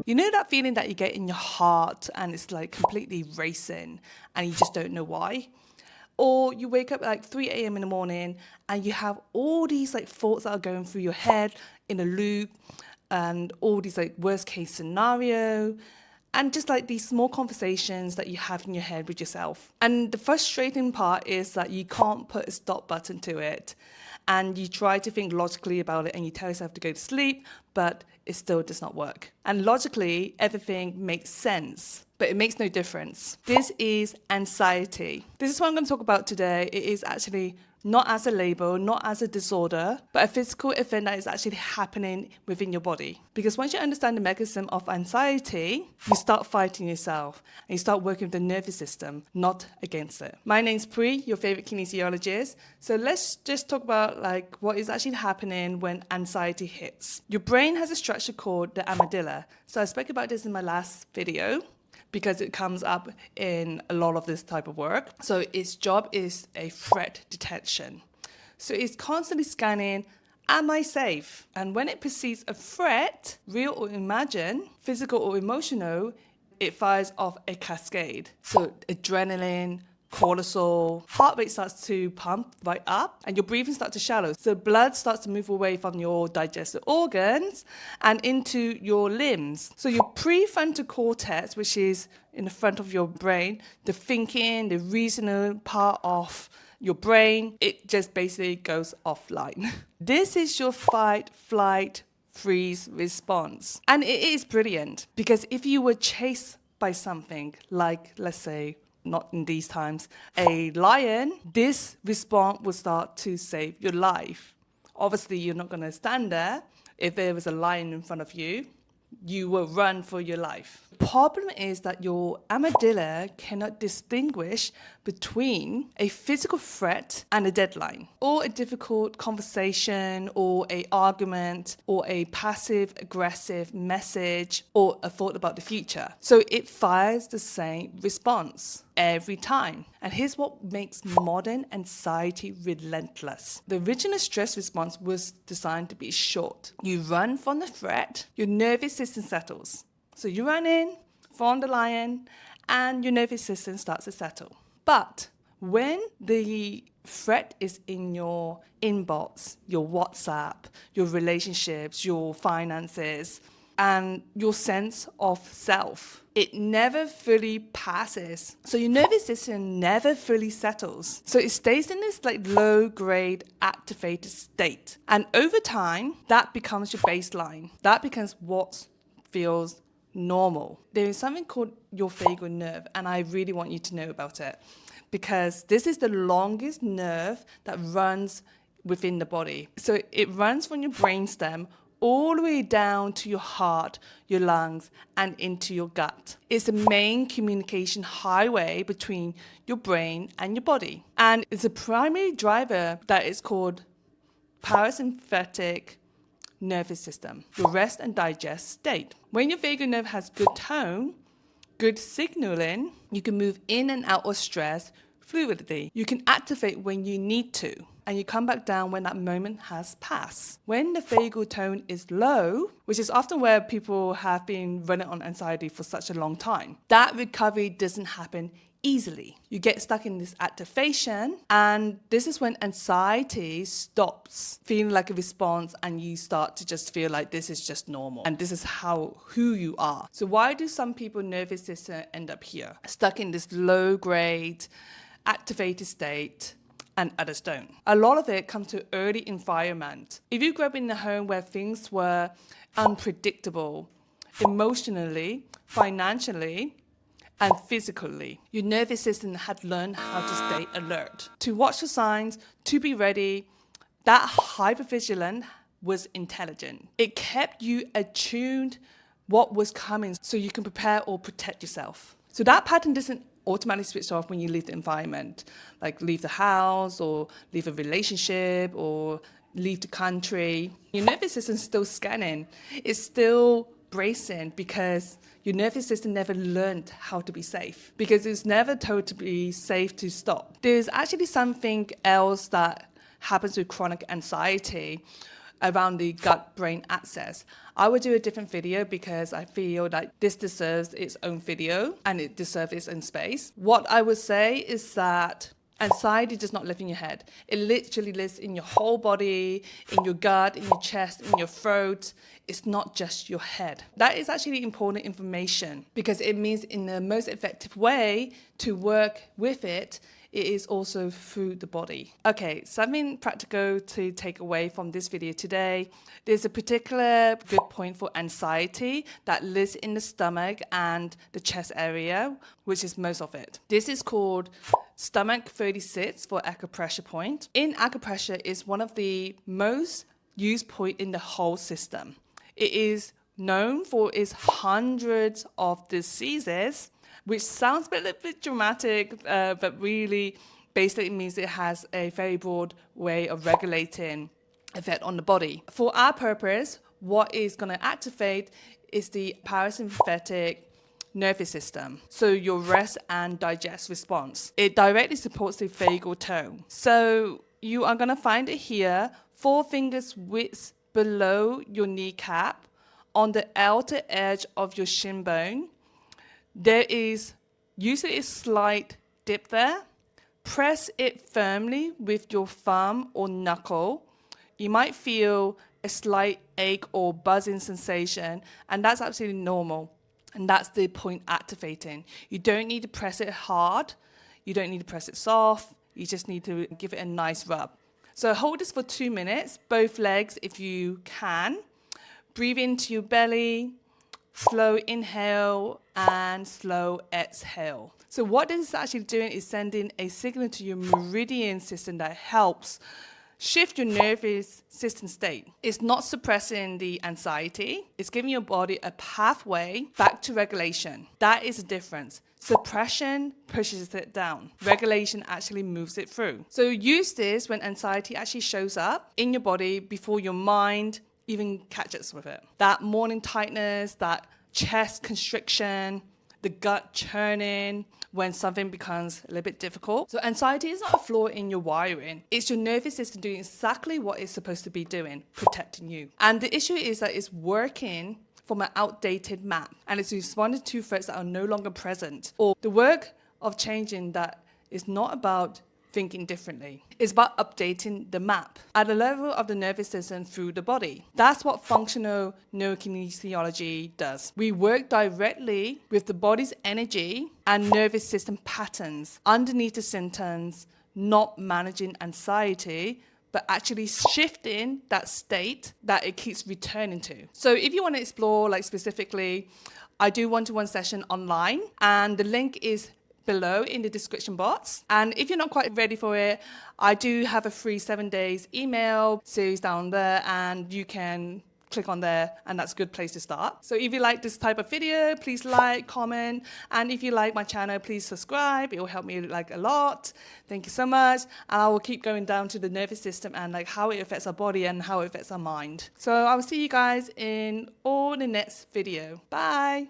You know that feeling that you get in your heart and it's like completely racing and you just don't know why? Or you wake up at like 3 a.m. in the morning and you have all these like thoughts that are going through your head in a loop and all these like worst case scenario and just like these small conversations that you have in your head with yourself. And the frustrating part is that you can't put a stop button to it. And you try to think logically about it and you tell yourself to go to sleep, but it still does not work. And logically, everything makes sense, but it makes no difference. This is anxiety. This is what I'm going to talk about today. It is actually not as a label, not as a disorder, but a physical event that is actually happening within your body. Because once you understand the mechanism of anxiety, you start fighting yourself and you start working with the nervous system, not against it. My name's Pri, your favorite kinesiologist. So let's just talk about like what is actually happening when anxiety hits. Your brain has a structure called the amygdala. So I spoke about this in my last video, because it comes up in a lot of this type of work. So its job is a threat detection. So it's constantly scanning, am I safe? And when it perceives a threat, real or imagined, physical or emotional, it fires off a cascade. So adrenaline, cortisol, heart rate starts to pump right up and your breathing starts to shallow. So blood starts to move away from your digestive organs and into your limbs. So your prefrontal cortex, which is in the front of your brain, the thinking, the reasoning part of your brain, it just basically goes offline. This is your fight, flight, freeze response. And it is brilliant because if you were chased by something like, let's say, not in these times, a lion, this response will start to save your life. Obviously, you're not going to stand there. If there was a lion in front of you, you will run for your life. The problem is that your amygdala cannot distinguish between a physical threat and a deadline, or a difficult conversation, or an argument, or a passive-aggressive message, or a thought about the future. So it fires the same response every time. And here's what makes modern anxiety relentless. The original stress response was designed to be short. You run from the threat, your nervous system settles. So you run in from the lion, and your nervous system starts to settle. But when the threat is in your inbox, your WhatsApp, your relationships, your finances, and your sense of self, it never fully passes. So your nervous system never fully settles. So it stays in this like low-grade activated state. And over time, that becomes your baseline. That becomes what feels normal. There is something called your vagus nerve, and I really want you to know about it because this is the longest nerve that runs within the body. So it runs from your brainstem all the way down to your heart, your lungs, and into your gut. It's the main communication highway between your brain and your body. And it's a primary driver that is called parasympathetic nervous system, your rest and digest state. When your vagus nerve has good tone, good signaling, you can move in and out of stress fluidly. You can activate when you need to, and you come back down when that moment has passed. When the vagal tone is low, which is often where people have been running on anxiety for such a long time, that recovery doesn't happen easily. You get stuck in this activation, and this is when anxiety stops feeling like a response and you start to just feel like this is just normal and this is who you are. So why do some people nervous system end up here, stuck in this low grade activated state, and others don't? A lot of it comes to early environment. If you grew up in a home where things were unpredictable emotionally, financially, and physically, your nervous system had learned how to stay alert, to watch the signs, to be ready. That hypervigilance was intelligent. It kept you attuned what was coming so you can prepare or protect yourself. So that pattern doesn't automatically switch off when you leave the environment, like leave the house or leave a relationship or leave the country. Your nervous system is still scanning. It's still bracing because your nervous system never learned how to be safe, because it's never told to be safe to stop. There's actually something else that happens with chronic anxiety around the gut-brain axis. I would do a different video because I feel that this deserves its own video and it deserves its own space. What I would say is that anxiety does not live in your head. It literally lives in your whole body, in your gut, in your chest, in your throat. It's not just your head. That is actually important information because it means in the most effective way to work with it, it is also through the body. Okay, something practical to take away from this video today. There's a particular good point for anxiety that lives in the stomach and the chest area, which is most of it. This is called stomach 36 for acupressure point. In acupressure is one of the most used point in the whole system. It is known for its hundreds of diseases, which sounds a little bit dramatic, but really basically means it has a very broad way of regulating effect on the body. For our purpose, what is going to activate is the parasympathetic nervous system, so your rest and digest response. It directly supports the vagal tone. So you are going to find it here, 4 fingers width below your kneecap, on the outer edge of your shin bone. There is usually a slight dip there. Press it firmly with your thumb or knuckle. You might feel a slight ache or buzzing sensation, and that's absolutely normal. And that's the point activating. You don't need to press it hard. You don't need to press it soft. You just need to give it a nice rub. So hold this for 2 minutes, both legs if you can. Breathe into your belly. Slow inhale and slow exhale. So what this is actually doing is sending a signal to your meridian system that helps shift your nervous system state. It's not suppressing the anxiety. It's giving your body a pathway back to regulation. That is the difference. Suppression pushes it down. Regulation actually moves it through. So use this when anxiety actually shows up in your body before your mind even catches with it. That morning tightness, that chest constriction, the gut churning when something becomes a little bit difficult. So anxiety is not a flaw in your wiring. It's your nervous system doing exactly what it's supposed to be doing, protecting you. And the issue is that it's working from an outdated map and it's responding to threats that are no longer present. Or the work of changing that is not about thinking differently. It's about updating the map at the level of the nervous system through the body. That's what functional neurokinesiology does. We work directly with the body's energy and nervous system patterns underneath the symptoms, not managing anxiety, but actually shifting that state that it keeps returning to. So if you want to explore specifically, I do one-to-one session online and the link is below in the description box. And if you're not quite ready for it, I do have a free 7 days email series down there and you can click on there and that's a good place to start. So if you like this type of video, please like, comment, and if you like my channel, please subscribe. It will help me a lot. Thank you so much. And I will keep going down to the nervous system and how it affects our body and how it affects our mind. So I will see you guys in all the next video. Bye.